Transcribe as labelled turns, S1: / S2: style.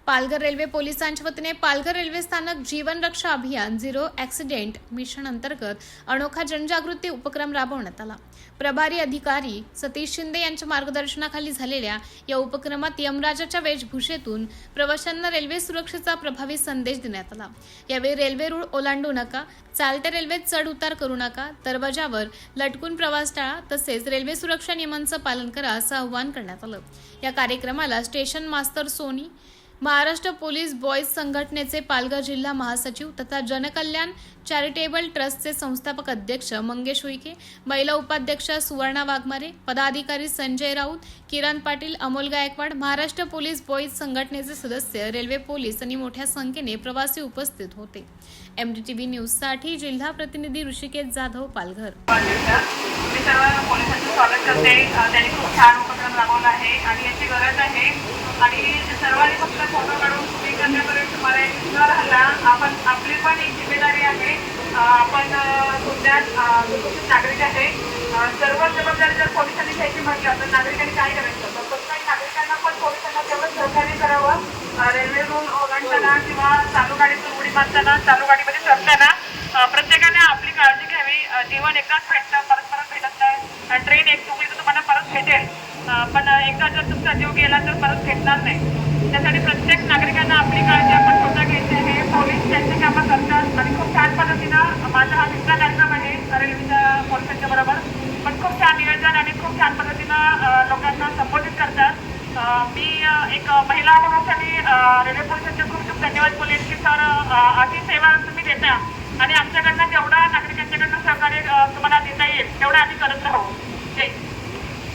S1: Palghar railway पोलिसांच्या वतीने Palghar railway स्थानक जीवन रक्षा अभियान झिरो ॲक्सिडेंट मिशन अंतर्गत अनोखा जनजागृती उपक्रम राबवण्यात आला। प्रभारी अधिकारी सतीश शिंदे यांच्या मार्गदर्शनाखाली झालेल्या या उपक्रमात यमराजाच्या वेशभूषेतून प्रवाशांना रेल्वे सुरक्षेचा प्रभावी संदेश देण्यात आला। यावेळी रेल्वे रूळ ओलांडू नका, चालत्या रेल्वेत चढ उतार करू नका, दरवाजावर लटकून प्रवास टाळा, तसेच रेल्वे सुरक्षा नियमांचं पालन करा असं आवाहन करण्यात आलं। या कार्यक्रमाला स्टेशन मास्तर सोनी, महाराष्ट्र पोलीस बॉयज संघटनेचे पालघर जिल्हा महासचिव तथा जनकल्याण चॅरिटेबल ट्रस्टचे संस्थापक अध्यक्ष मंगेश उईके, महिला उपाध्यक्ष सुवर्णा वाघमारे, पदाधिकारी संजय राऊत, किरण पाटील, अमोल गायकवाड, महाराष्ट्र पोलीस बॉयज संघटनेचे सदस्य, रेल्वे पोलीस आणि मोठ्या संख्येने प्रवासी उपस्थित होते। MDTV न्यूजसाठी जिल्हा प्रतिनिधी ऋषिकेश जाधव, पालघर।
S2: मी सर्व पोलिसांचं स्वागत करते। त्यांनी खूप छान उपक्रम राबवला आहे आणि याची गरज आहे आणि सर्वांनी फक्त फोटो काढून तुम्ही करण्यापर्यंत तुम्हाला एक न राहिला आपण आपली पण एक जिम्मेदारी आहे। आपण सुद्धा नागरिक आहे, सर्व जबाबदारी जर पोलिसांनी घ्यायची म्हटलं तर नागरिकांनी काय करायचं, तर प्रत्येक नागरिकांना पण पोलिसांना तेवढं सहकार्य करावं। रेल्वे रूळ ओलांडताना किंवा चालू गाडीतून उडी मारताना, चालू गाडीमध्ये चढताना प्रत्येकाने आपली काळजी घ्यावी। जीवन एकदाच भेटतं, परत भेटत नाही। ट्रेन एक चुकली तर तुम्हाला परत भेटेल, पण एकदा जर तुमचा जीव गेला तर परत भेटणार नाही। त्यासाठी प्रत्येक नागरिकांना आपली काळजी आपण स्वतः घ्यायची आहे। पोलीस त्यांची कामं करतात आणि खूप छान पद्धतीनं माझा हा दुसरा कार्यक्रम आहे रेल्वेच्या पोलिसांच्या बरोबर, पण खूप छान नियोजन आणि खूप छान पद्धतीनं लोकांना संबोधित करतात। मी एक महिला म्हणून रेल्वे पोलिसांचे खूप खूप धन्यवाद बोलेन की सर अशी सेवा तुम्ही देता आणि आमच्याकडनं जेवढा नागरिकांच्याकडनं सहकार्य तुम्हाला देता येईल तेवढं आम्ही करत राहू। जय